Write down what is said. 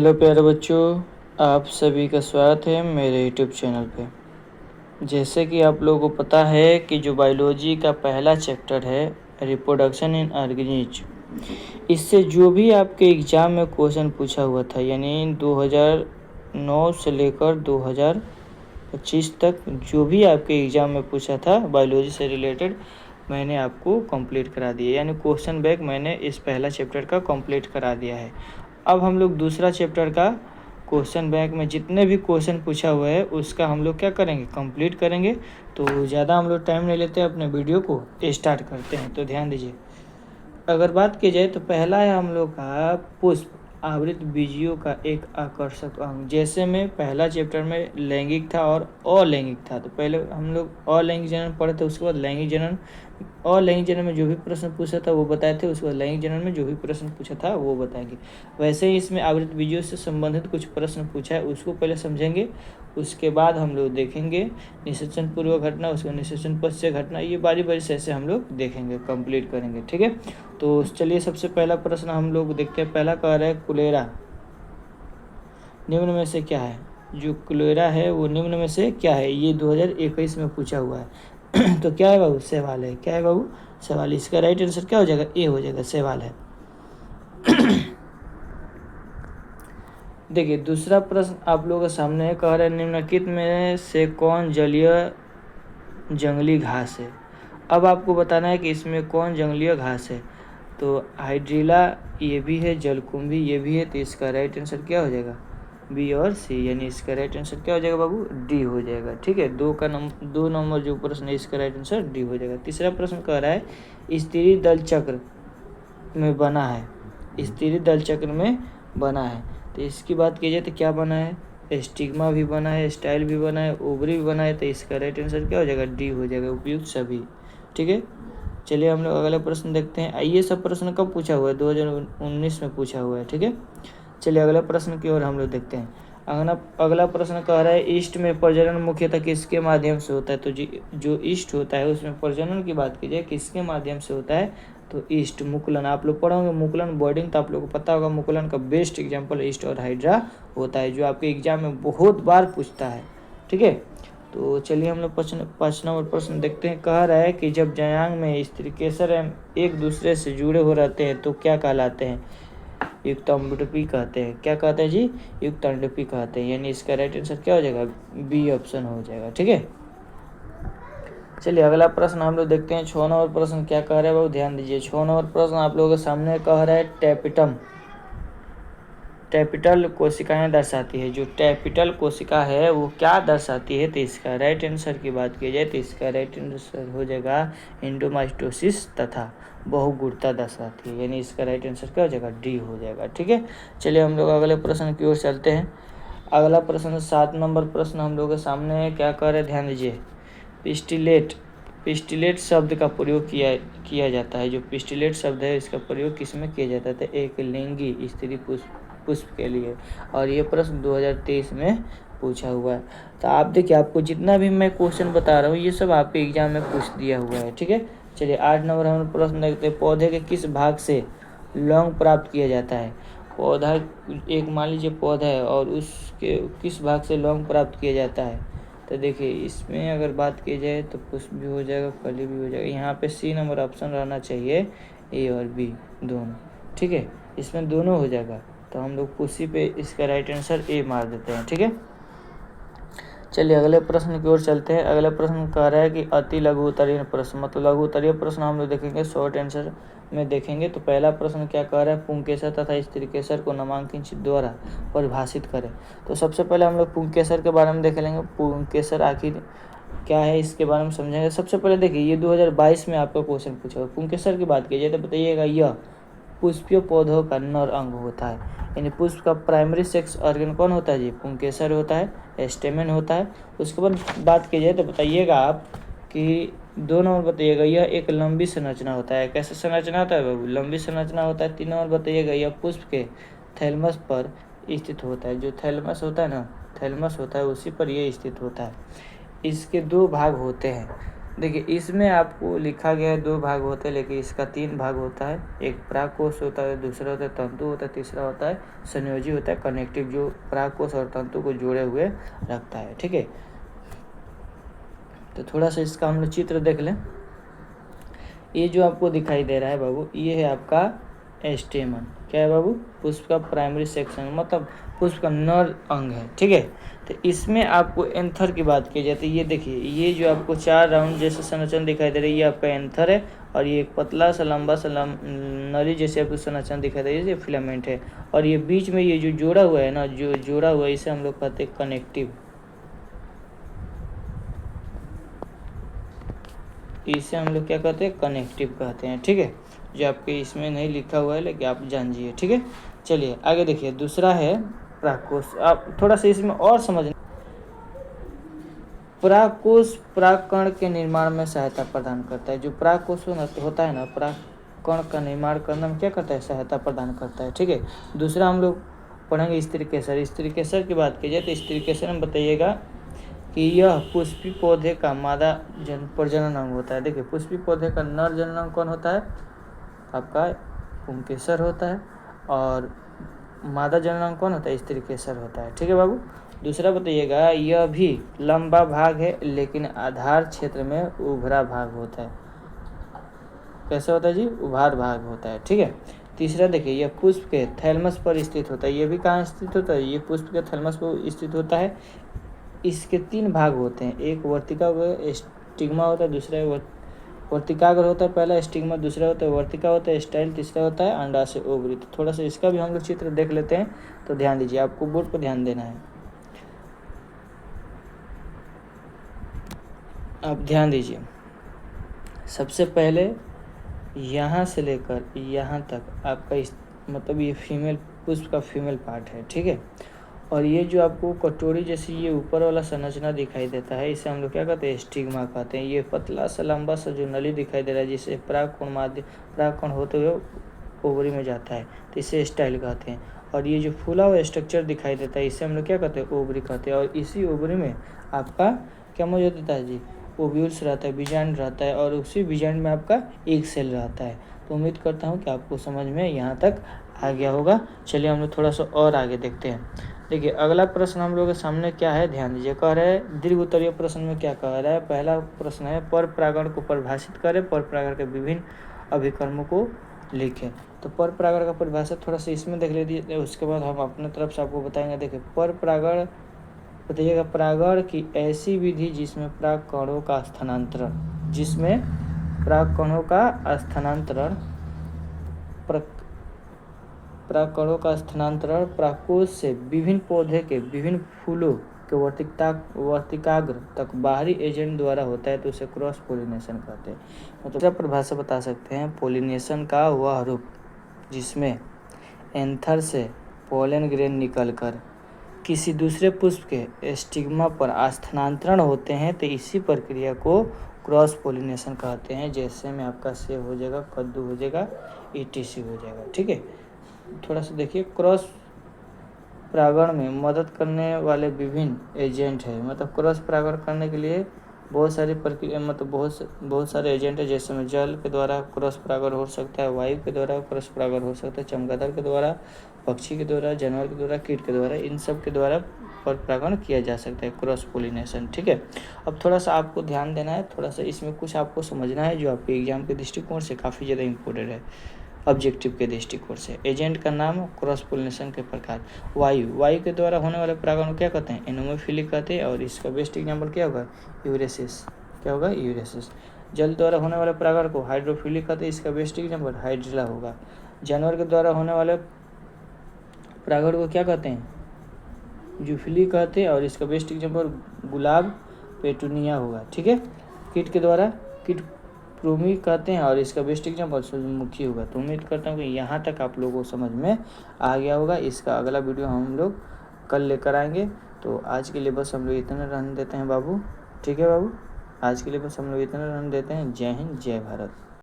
Hello प्यारे बच्चों, आप सभी का स्वागत है मेरे यूट्यूब चैनल पे। जैसे कि आप लोगों को पता है कि जो बायोलॉजी का पहला चैप्टर है रिप्रोडक्शन इन ऑर्गेनिज्म, इससे जो भी आपके एग्ज़ाम में क्वेश्चन पूछा हुआ था, यानी 2009 से लेकर 2025 तक जो भी आपके एग्ज़ाम में पूछा था बायोलॉजी से रिलेटेड, मैंने आपको कंप्लीट करा दिया। यानी क्वेश्चन बैंक मैंने इस पहला चैप्टर का कंप्लीट करा दिया है। अब हम लोग दूसरा चैप्टर का क्वेश्चन बैंक में जितने भी क्वेश्चन पूछा हुआ है उसका हम लोग क्या करेंगे, कंप्लीट करेंगे। तो ज़्यादा हम लोग टाइम नहीं लेते, अपने वीडियो को स्टार्ट करते हैं। तो ध्यान दीजिए, अगर बात की जाए तो पहला है हम लोग का पुष्प आवृत बीजियों का एक आकर्षक अंग। जैसे में पहला चैप्टर में लैंगिक था और अलैंगिक था, तो पहले हम लोग अलैंगिक जनन पढ़े थे, उसके बाद लैंगिक जनन। अलैंगिक जनन में जो भी प्रश्न पूछा था वो बताए थे, उसके बाद लैंगिक जनन में जो भी प्रश्न पूछा था वो बताएंगे। वैसे ही इसमें आवृत बीजियों से संबंधित कुछ प्रश्न पूछा है, उसको पहले समझेंगे, उसके बाद हम लोग देखेंगे निषेचन पूर्व घटना, उसको निषेचन पश्चात घटना, ये बारी बारी से ऐसे हम लोग देखेंगे, कंप्लीट करेंगे। ठीक है, तो चलिए सबसे पहला प्रश्न हम लोग देखते हैं। पहला कह रहा है कुलेरा निम्न में से क्या है। जो कुलेरा है वो निम्न में से क्या है, ये 2021 में पूछा हुआ है। तो क्या है बाबू, सवाल है। क्या है बाबू, सवाल। इसका राइट आंसर क्या हो जाएगा, ए हो जाएगा, सवाल है। देखिए दूसरा प्रश्न आप लोगों के सामने है, कह रहा है निम्नलिखित में से कौन जलीय जंगली घास है। अब आपको बताना है कि इसमें कौन जंगली घास है। तो हाइड्रिला ये भी है, जलकुंभी ये भी है, तो इसका राइट आंसर क्या हो जाएगा, बी और सी। यानी इसका राइट आंसर क्या हो जाएगा बाबू, डी हो जाएगा। ठीक है, दो नंबर जो प्रश्न है इसका राइट आंसर डी हो जाएगा। तीसरा प्रश्न कह रहा है स्त्री दल चक्र में बना है, स्त्री दल चक्र में बना है। तो इसकी बात की जाए तो क्या बना है, स्टिग्मा भी बना है, स्टाइल भी बना है, ओवरी भी बना है। तो इसका राइट आंसर क्या हो जाएगा, डी हो जाएगा, उपयुक्त सभी। ठीक है, चलिए हम लोग अगला प्रश्न देखते हैं। ये सब प्रश्न कब पूछा हुआ है, 2019 में पूछा हुआ है। ठीक है, चलिए अगला प्रश्न की ओर हम लोग देखते हैं। अगला प्रश्न कह रहा है ईस्ट में प्रजनन मुख्यतः किसके माध्यम से होता है। तो जो ईस्ट होता है उसमें प्रजनन की बात की जाए किसके माध्यम से होता है, तो ईस्ट मुकुलन। आप लोग पढ़ोगे मुकुलन बॉर्डिंग, तो आप लोग को पता होगा मुकुलन का बेस्ट एग्जाम्पल ईस्ट और हाइड्रा होता है, जो आपके एग्जाम में बहुत बार पूछता है। ठीक है, तो चलिए हम लोग 5 नंबर प्रश्न देखते हैं। कह रहा है कि जब जयांग में स्त्री केसर एक दूसरे से जुड़े हो रहते हैं तो क्या कहलाते हैं, युक्त अंडपी कहते हैं। क्या कहते हैं जी, युक्त अंडपी कहते हैं। यानी इसका राइट आंसर क्या हो जाएगा, बी ऑप्शन हो जाएगा। ठीक है, चलिए अगला प्रश्न हम लोग देखते हैं। 6 नंबर प्रश्न क्या कह रहा है बाबू, ध्यान दीजिए। 6 नंबर प्रश्न आप लोगों के सामने कह रहा है टैपिटल कोशिकाएं दर्शाती है। जो टैपिटल कोशिका है वो क्या दर्शाती है, तो इसका राइट आंसर की बात की जाए तो इसका राइट आंसर हो जाएगा एंडोमाइटोसिस तथा बहुगुणता दर्शाती है। यानी इसका राइट आंसर क्या हो जाएगा, डी हो जाएगा। ठीक है, चलिए हम लोग अगले प्रश्न की ओर चलते हैं। अगला प्रश्न 7 नंबर प्रश्न हम लोग के सामने है। क्या कह रहे हैं, ध्यान दीजिए। पिस्टिलेट शब्द का प्रयोग किया जाता है। जो पिस्टिलेट शब्द है इसका प्रयोग किस में किया जाता है, तो एक लिंगी स्त्री पुष्प के लिए। और ये प्रश्न 2023 में पूछा हुआ है। तो आप देखिए, आपको जितना भी मैं क्वेश्चन बता रहा हूँ ये सब आपके एग्जाम में पूछ दिया हुआ है। ठीक है, चलिए 8 नंबर हम प्रश्न देखते हैं। पौधे के किस भाग से लौंग प्राप्त किया जाता है। पौधा, एक मान लीजिए पौधा है और उसके किस भाग से लौंग प्राप्त किया जाता है। तो देखिए इसमें अगर बात की जाए तो पुष्प भी हो जाएगा, कली भी हो जाएगा। यहाँ पे सी नंबर ऑप्शन रहना चाहिए, ए और बी दोनों। ठीक है, इसमें दोनों हो जाएगा, तो हम लोग उसी पे इसका राइट आंसर ए मार देते हैं। ठीक है, चलिए अगले प्रश्न की ओर चलते हैं। अगला प्रश्न कह रहा है कि अति लघु उत्तरीय प्रश्न, मतलब लघु उत्तरीय प्रश्न हम लोग देखेंगे, शॉर्ट आंसर में देखेंगे। तो पहला प्रश्न क्या कह रहा है, पुंकेसर तथा स्त्रीकेसर को नामांकन चिन्ह द्वारा परिभाषित करें। तो सबसे पहले हम लोग पुंकेसर के बारे में देख लेंगे। पुंकेसर आखिर क्या है इसके बारे में समझेंगे। सबसे पहले देखिए, ये 2022 में आपका क्वेश्चन पूछा हुआ। पुंकेसर की बात कीजिए तो बताइएगा, यह पुष्पीय पौधों का नर अंग होता है। यानी पुष्प का प्राइमरी सेक्स ऑर्गन कौन होता है जी, पुंकेसर होता है, स्टेमेन होता है। उसके बाद बात की जाए तो बताइएगा आप कि 2 नंबर बताइएगा, यह एक लंबी संरचना होता है। कैसे संरचना होता है बाबू, लंबी संरचना होता है। 3 नंबर बताइएगा, यह पुष्प के थैलमस पर स्थित होता है। जो थैलमस होता है ना, थैलमस होता है उसी पर यह स्थित होता है। इसके 2 भाग होते हैं, देखिए इसमें आपको लिखा गया है 2 भाग होते हैं, लेकिन इसका 3 भाग होता है। एक परागकोश होता है, दूसरा होता है तंतु होता है, तीसरा होता है संयोजी होता है कनेक्टिव, जो परागकोश और तंतु को जोड़े हुए रखता है। ठीक है, तो थोड़ा सा इसका हम लोग चित्र देख लें। ये जो आपको दिखाई दे रहा है बाबू, ये है आपका स्टेमन। क्या है बाबू? पुष्प का प्राइमरी सेक्शन, मतलब पुष्प का नर अंग है। ठीक है, तो इसमें आपको एंथर की बात की जाती है। ये देखिए, ये जो आपको 4 राउंड जैसे संरचना दिखाई दे रही है, ये आपका एंथर है, और ये एक पतला सा लंबा सा नली जैसे आपको संरचना दिखाई दे रही है, ये फिलामेंट है। और ये बीच में ये जो जोड़ा हुआ है ना, जो जोड़ा हुआ है, इसे हम लोग कहते हैं कनेक्टिव। इसे हम लोग क्या कहते हैं? कनेक्टिव कहते हैं। ठीक है, जो आपके इसमें नहीं लिखा हुआ है, लेकिन आप जानिए। ठीक है, चलिए आगे देखिए। दूसरा है परागकोश। आप थोड़ा सा इसमें और समझना। परागकोश परागकण के निर्माण में सहायता प्रदान करता है। जो परागकोश होता है ना, परागकण का निर्माण करने में क्या करता है? सहायता प्रदान करता है। ठीक है, दूसरा हम लोग पढ़ेंगे स्त्रीकेसर। स्त्रीकेसर की बात की जाए तो स्त्रीकेसर में बताइएगा कि यह पुष्पी पौधे का मादा प्रजनन अंग होता है। देखिए, पुष्पी पौधे का नर जनन अंग कौन होता है? आपका पुंकेसर होता है, और मादा जनन अंग कौन होता है? स्त्रीकेसर होता है। ठीक है बाबू, दूसरा बताइएगा, यह भी लंबा भाग है, लेकिन आधार क्षेत्र में उभरा भाग होता है। कैसे होता है जी? उभार भाग होता है। ठीक है, तीसरा देखिए, यह पुष्प के थैलमस पर स्थित होता है। यह भी कहाँ स्थित होता है? ये पुष्प के थैलमस पर स्थित होता है। इसके 3 भाग होते हैं। एक वर्तिका स्टिग्मा होता है, दूसरा वर्तिकाग्र होता है, पहला स्टिग्मा, दूसरा होता है वर्तिका होता है स्टाइल, तीसरा होता है अंडाशय ओवरी। तो थोड़ा सा इसका भी हम लोग चित्र देख लेते हैं, तो ध्यान दीजिए, आपको बोर्ड पर ध्यान देना है। आप ध्यान दीजिए, सबसे पहले यहाँ से लेकर यहाँ तक आपका मतलब ये फीमेल पुष्प का फीमेल पार्ट है। ठीक है, और ये जो आपको कटोरी जैसी ये ऊपर वाला संरचना दिखाई देता है, इसे हम लोग क्या कहते हैं? स्टिग्मा कहते हैं। ये पतला सा लंबा सा जो नली दिखाई दे रहा है, जिसे परागकण होते हुए ओवरी में जाता है, तो इसे स्टाइल कहते हैं। और ये जो फूला हुआ स्ट्रक्चर दिखाई देता है, इसे हम लोग क्या कहते हैं? ओवरी कहते हैं। और इसी ओवरी में आपका क्या मौजूद होता है जी? ओव्यूल्स रहता है, बीजांड रहता है, और उसी बीजांड में आपका एक सेल रहता है। तो उम्मीद करता हूँ कि आपको समझ में यहाँ तक आ गया होगा। चलिए हम लोग थोड़ा सा और आगे देखते हैं। देखिए, अगला प्रश्न हम लोग के सामने क्या है, ध्यान दीजिए। कह रहे हैं दीर्घ उत्तरीय प्रश्न में क्या कह रहा है? पहला प्रश्न है, पर परागण को परिभाषित करें, पर परागण के विभिन्न अभिकर्मों को लिखें। तो पर परागण का परिभाषा थोड़ा सा इसमें देख लीजिए, उसके बाद हम अपने तरफ से आपको बताएंगे। देखिए, पर परागण बताइएगा, परागण की ऐसी विधि जिसमें परागकणों का स्थानांतरण परागकणों का स्थानांतरण परागकोश से विभिन्न पौधे के विभिन्न फूलों के वर्तिकाग्र तक बाहरी एजेंट द्वारा होता है, तो उसे क्रॉस पोलिनेशन कहते हैं। मतलब परिभाषा बता सकते हैं, पोलिनेशन का वह रूप जिसमें एंथर से पोलन ग्रेन निकलकर किसी दूसरे पुष्प के स्टिग्मा पर स्थानांतरण होते हैं, तो इसी प्रक्रिया को क्रॉस पोलिनेशन कहते हैं। जैसे में आपका सेब हो जाएगा, कद्दू हो जाएगा, ETC हो जाएगा। ठीक है, थोड़ा सा देखिए, क्रॉस परागण में मदद करने वाले विभिन्न एजेंट है। मतलब क्रॉस परागण करने के लिए बहुत सारी प्रक्रिया, मतलब बहुत सारे एजेंट है। जैसे में जल के द्वारा क्रॉस परागण हो सकता है, वायु के द्वारा क्रॉस परागण हो सकता है, चमगादड़ के द्वारा, पक्षी के द्वारा, जानवर के द्वारा, कीट के द्वारा, इन सब के द्वारा पर परागण किया जा सकता है, क्रॉस पोलिनेशन। ठीक है, अब थोड़ा सा आपको ध्यान देना है, थोड़ा सा इसमें कुछ आपको समझना है, जो आपके एग्जाम के दृष्टिकोण से काफ़ी ज़्यादा इम्पोर्टेंट है, ऑब्जेक्टिव के दृष्टिकोण से। एजेंट का नाम, क्रॉस पोलिनेशन के प्रकार। वायु के द्वारा होने वाले परागण को क्या कहते हैं? एनोमोफिलिक कहते हैं, और इसका बेस्ट एग्जाम्पल क्या होगा? यूरेसिस। क्या होगा? यूरेसिस। जल द्वारा होने वाले परागण को हाइड्रोफिलिक कहते हैं, इसका बेस्ट एग्जाम्पल हाइड्रिला होगा। जानवर के द्वारा होने वाले परागण को क्या कहते हैं? जूफिलिक कहते हैं, और इसका बेस्ट एग्जाम्पल गुलाब, पेटूनिया होगा। ठीक है, कीट के द्वारा कीट प्रूमी कहते हैं, और इसका बेस्ट एग्जाम्पल सूरजमुखी होगा। तो उम्मीद करता हूँ कि यहाँ तक आप लोगों को समझ में आ गया होगा। इसका अगला वीडियो हम लोग कल लेकर आएंगे। तो आज के लिए बस हम लोग इतना रहने देते हैं बाबू। ठीक है बाबू, आज के लिए बस हम लोग इतना रहने देते हैं। जय हिंद, जय भारत।